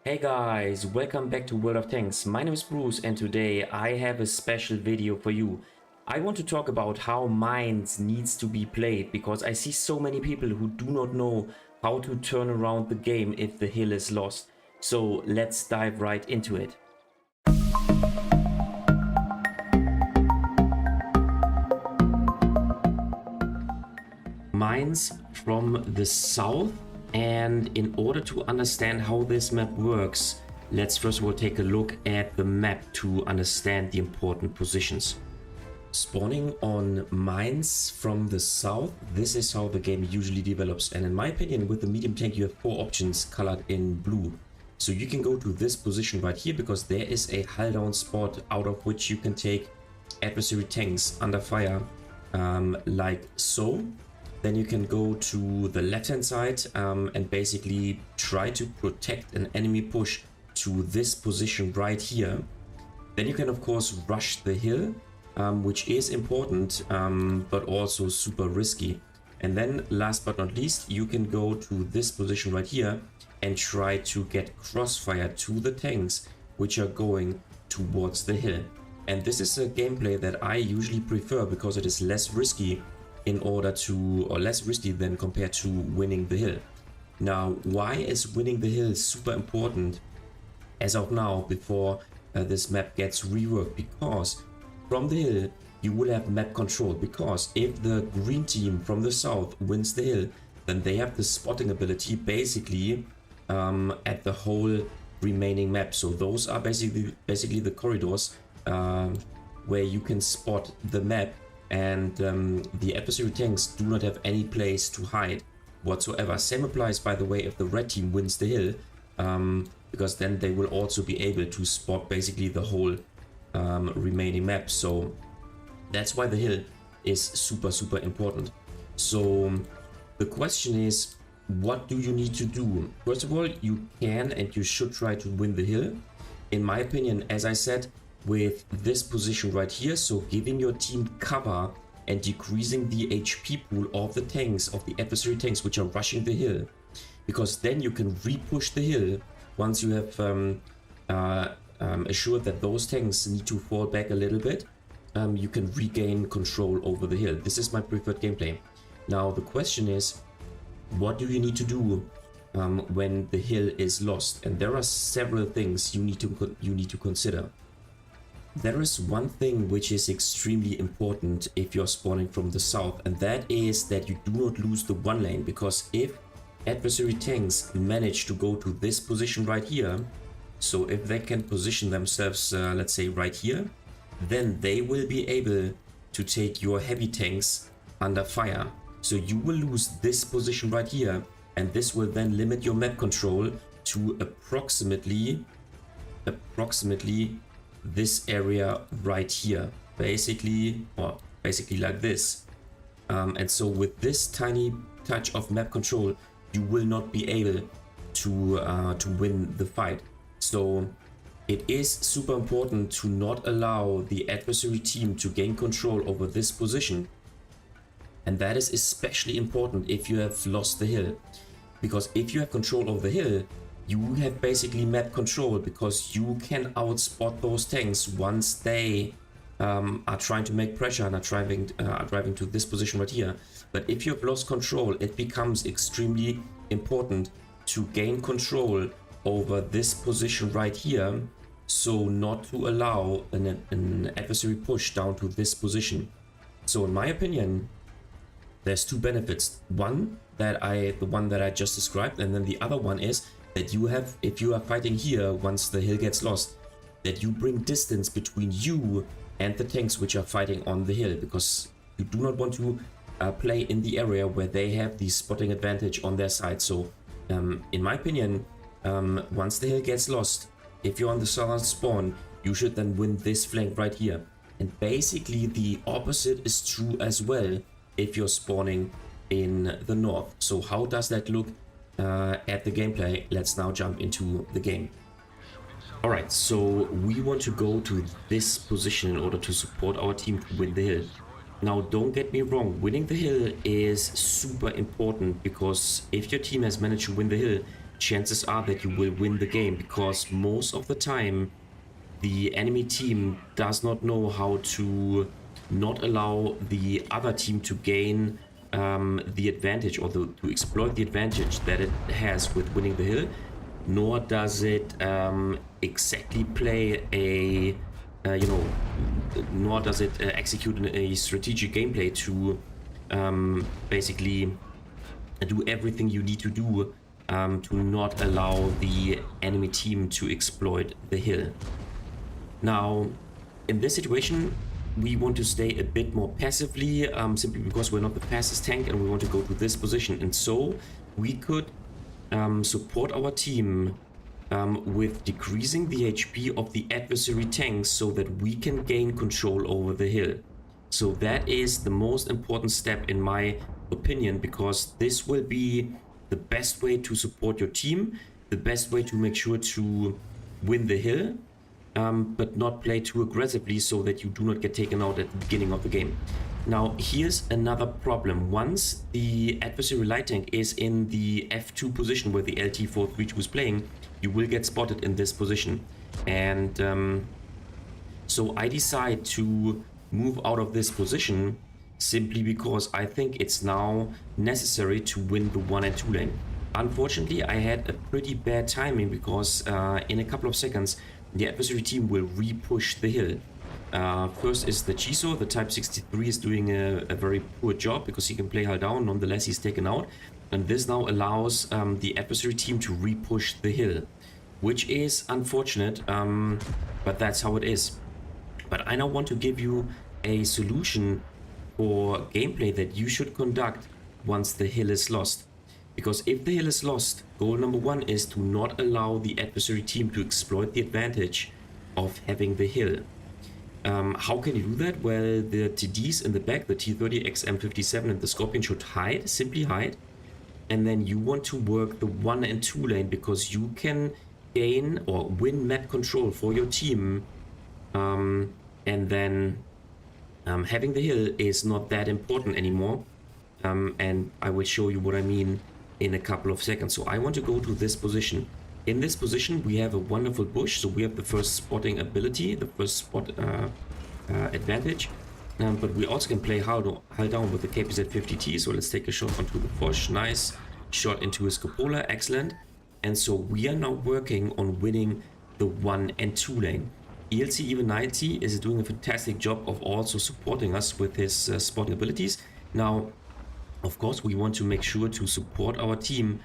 Hey guys, welcome back to World of Tanks. My name is Bruce and today I have a special video for you. I want to talk about how mines needs to be played because I see so many people who do not know how to turn around the game if the hill is lost. So let's dive right into it. Mines from the south, and in order to understand how this map works, let's first of all take a look at the map to understand the important positions. Spawning on mines from the south, this is how the game usually develops, and in my opinion with the medium tank you have 4 options colored in blue. So you can go to this position right here because there is a hull down spot out of which you can take adversary tanks under fire like so. Then you can go to the left hand side and basically try to protect an enemy push to this position right here. Then you can of course rush the hill, which is important but also super risky. And then last but not least, you can go to this position right here and try to get crossfire to the tanks which are going towards the hill. And this is a gameplay that I usually prefer because it is less risky in order to, or less risky than compared to winning the hill. Now, why is winning the hill super important as of now before this map gets reworked? Because from the hill you will have map control, because if the green team from the south wins the hill, then they have the spotting ability basically at the whole remaining map. So those are basically the corridors where you can spot the map, and the adversary tanks do not have any place to hide whatsoever. Same applies, by the way, if the red team wins the hill, because then they will also be able to spot basically the whole remaining map. So that's why the hill is super important. So the question is, what do you need to do? First of all, you can and you should try to win the hill. In my opinion, as I said, with this position right here, so giving your team cover and decreasing the HP pool of the tanks, of the adversary tanks which are rushing the hill, because then you can re-push the hill once you have assured that those tanks need to fall back a little bit. You can regain control over the hill. This is my preferred gameplay. Now the question is, what do you need to do when the hill is lost? And there are several things you need to consider. There is one thing which is extremely important if you're spawning from the south, and that is that you do not lose the one lane, because if adversary tanks manage to go to this position right here, so if they can position themselves let's say right here, then they will be able to take your heavy tanks under fire. So you will lose this position right here, and this will then limit your map control to approximately this area right here, basically like this. And so with this tiny touch of map control, you will not be able to win the fight. So it is super important to not allow the adversary team to gain control over this position, and that is especially important if you have lost the hill, because if you have control over the hill, you have basically map control, because you can outspot those tanks once they are trying to make pressure and are driving to this position right here. But if you have lost control, it becomes extremely important to gain control over this position right here, so not to allow an adversary push down to this position. So in my opinion, there's two benefits. One, the one that I just described, and then the other one is that you have, if you are fighting here once the hill gets lost, that you bring distance between you and the tanks which are fighting on the hill, because you do not want to play in the area where they have the spotting advantage on their side. So in my opinion, once the hill gets lost, if you're on the southern spawn, you should then win this flank right here. And basically the opposite is true as well if you're spawning in the north. So how does that look at the gameplay? Let's now jump into the game. Alright, so we want to go to this position in order to support our team to win the hill. Now don't get me wrong, winning the hill is super important, because if your team has managed to win the hill, chances are that you will win the game, because most of the time the enemy team does not know how to not allow the other team to gain the advantage, or to exploit the advantage that it has with winning the hill, nor does it exactly play a nor does it execute a strategic gameplay to basically do everything you need to do to not allow the enemy team to exploit the hill. Now, in this situation, we want to stay a bit more passively, simply because we're not the fastest tank and we want to go to this position. And so we could support our team with decreasing the HP of the adversary tanks so that we can gain control over the hill. So that is the most important step in my opinion, because this will be the best way to support your team, the best way to make sure to win the hill, but not play too aggressively so that you do not get taken out at the beginning of the game. Now, here's another problem. Once the adversary light tank is in the F2 position where the LT432 is playing, you will get spotted in this position. And so I decide to move out of this position simply because I think it's now necessary to win the 1 and 2 lane. Unfortunately, I had a pretty bad timing because in a couple of seconds, the adversary team will re-push the hill. First is the Chiso. The Type 63 is doing a very poor job because he can play hull down. Nonetheless, he's taken out. And this now allows the adversary team to re-push the hill, which is unfortunate, but that's how it is. But I now want to give you a solution for gameplay that you should conduct once the hill is lost. Because if the hill is lost, goal number 1 is to not allow the adversary team to exploit the advantage of having the hill. How can you do that? Well, the TDs in the back, the T30, XM57 and the Scorpion should hide, simply hide. And then you want to work the 1 and 2 lane because you can gain or win map control for your team. And then having the hill is not that important anymore. And I will show you what I mean in a couple of seconds. So I want to go to this position. In this position we have a wonderful bush, so we have the first spotting ability, the first spot advantage, but we also can play hull down with the KPZ-50T. So let's take a shot onto the Foch. Nice shot into his cupola, excellent. And so we are now working on winning the 1 and 2 lane. ELC even 90 is doing a fantastic job of also supporting us with his spotting abilities. Now, of course, we want to make sure to support our team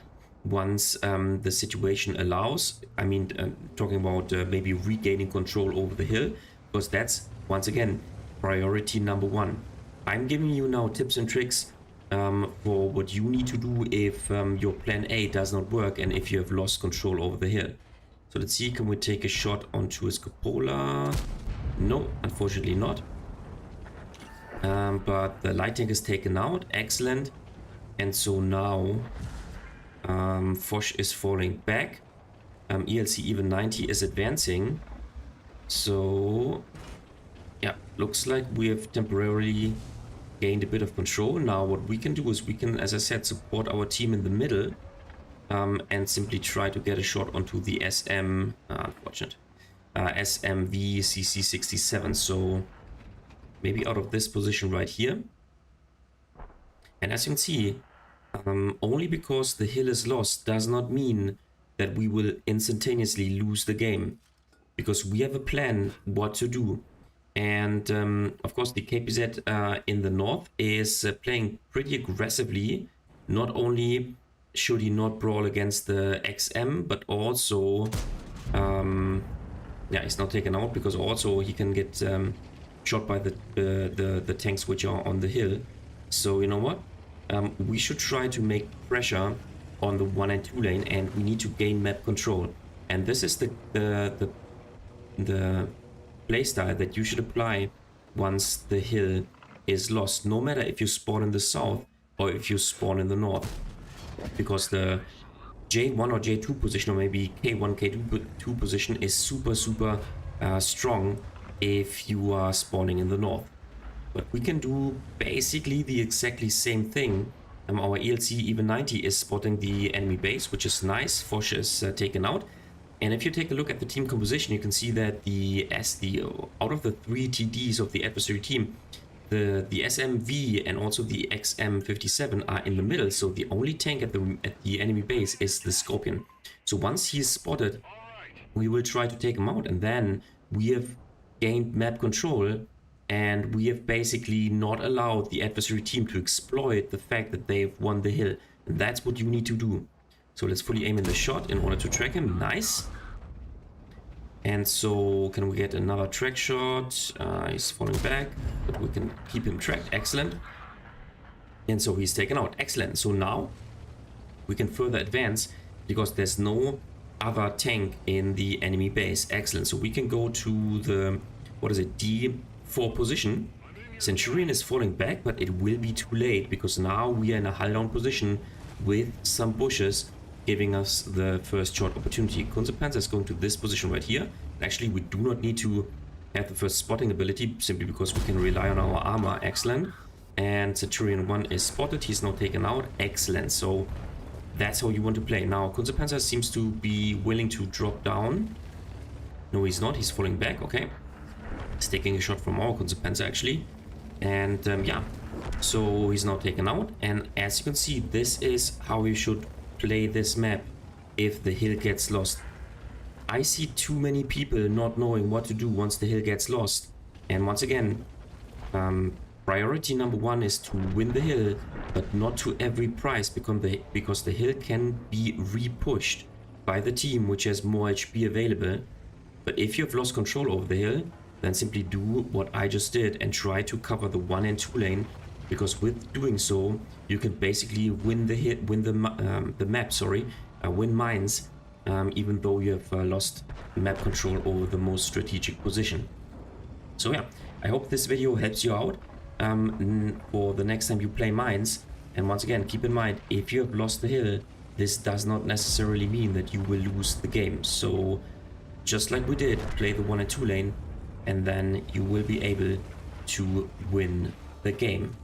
once the situation allows. I mean, talking about maybe regaining control over the hill, because that's, once again, priority number 1. I'm giving you now tips and tricks for what you need to do if your plan A does not work and if you have lost control over the hill. So let's see, can we take a shot onto his cupola? No, unfortunately not. But the light tank is taken out, excellent. And so now Foch is falling back. ELC even 90 is advancing. So yeah, looks like we have temporarily gained a bit of control. Now what we can do is we can, as I said, support our team in the middle and simply try to get a shot onto the unfortunate SMV CC67. So maybe out of this position right here. And as you can see, only because the hill is lost does not mean that we will instantaneously lose the game, because we have a plan what to do. And of course the KPZ in the north is playing pretty aggressively. Not only should he not brawl against the XM, but also yeah, he's not taken out because also he can get shot by the tanks which are on the hill. So you know what, we should try to make pressure on the 1 and 2 lane, and we need to gain map control. And this is the playstyle that you should apply once the hill is lost, no matter if you spawn in the south or if you spawn in the north, because the J1 or J2 position, or maybe K1, K2 position is super strong if you are spawning in the north. But we can do basically the exactly same thing Our ELC even 90 is spotting the enemy base, which is nice. Foch is taken out. And if you take a look at the team composition, you can see that out of the 3 TDs of the adversary team, the SMV and also the XM57 are in the middle. So the only tank at the enemy base is the Scorpion. So once he is spotted, we will try to take him out, and then we have gained map control, and we have basically not allowed the adversary team to exploit the fact that they've won the hill. And that's what you need to do. So let's fully aim in the shot in order to track him. Nice. And so can we get another track shot? He's falling back, but we can keep him tracked. Excellent. And so he's taken out. Excellent. So now we can further advance because there's no other tank in the enemy base. Excellent. So we can go to the, what is it, D4 position. Centurion is falling back, but it will be too late because now we are in a hull down position with some bushes giving us the first shot opportunity. Kunze is going to this position right here. Actually, we do not need to have the first spotting ability simply because we can rely on our armor. Excellent. And Centurion 1 is spotted. He's now taken out. Excellent. So that's how you want to play. Now, Kunze seems to be willing to drop down. No, he's not. He's falling back. Okay. He's taking a shot from our Kunze actually. And yeah, so he's now taken out. And as you can see, this is how you should play this map if the hill gets lost. I see too many people not knowing what to do once the hill gets lost. And once again, priority number 1 is to win the hill, but not to every price, because the hill can be repushed by the team which has more HP available. But if you have lost control over the hill, then simply do what I just did and try to cover the 1 and 2 lane, because with doing so you can basically win the map, win mines, even though you have lost map control over the most strategic position. So yeah, I hope this video helps you out for the next time you play mines. And once again, keep in mind, if you have lost the hill, this does not necessarily mean that you will lose the game. So just like we did, play the 1 and 2 lane, and then you will be able to win the game.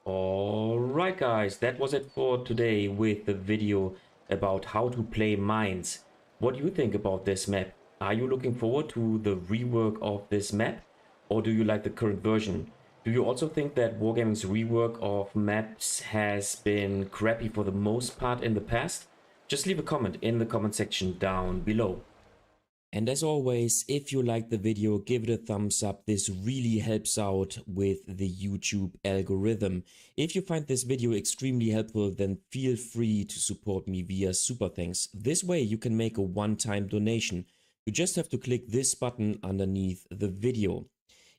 Alright guys, that was it for today with the video about how to play mines. What do you think about this map? Are you looking forward to the rework of this map, or do you like the current version? Do you also think that Wargaming's rework of maps has been crappy for the most part in the past? Just leave a comment in the comment section down below. And as always, if you liked the video, give it a thumbs up. This really helps out with the YouTube algorithm. If you find this video extremely helpful, then feel free to support me via Super Thanks. This way you can make a one-time donation. You just have to click this button underneath the video.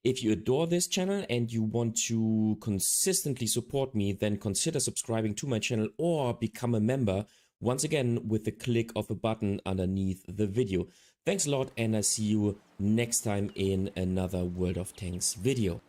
If you adore this channel and you want to consistently support me, then consider subscribing to my channel or become a member, once again with the click of a button underneath the video. Thanks a lot, and I'll see you next time in another World of Tanks video.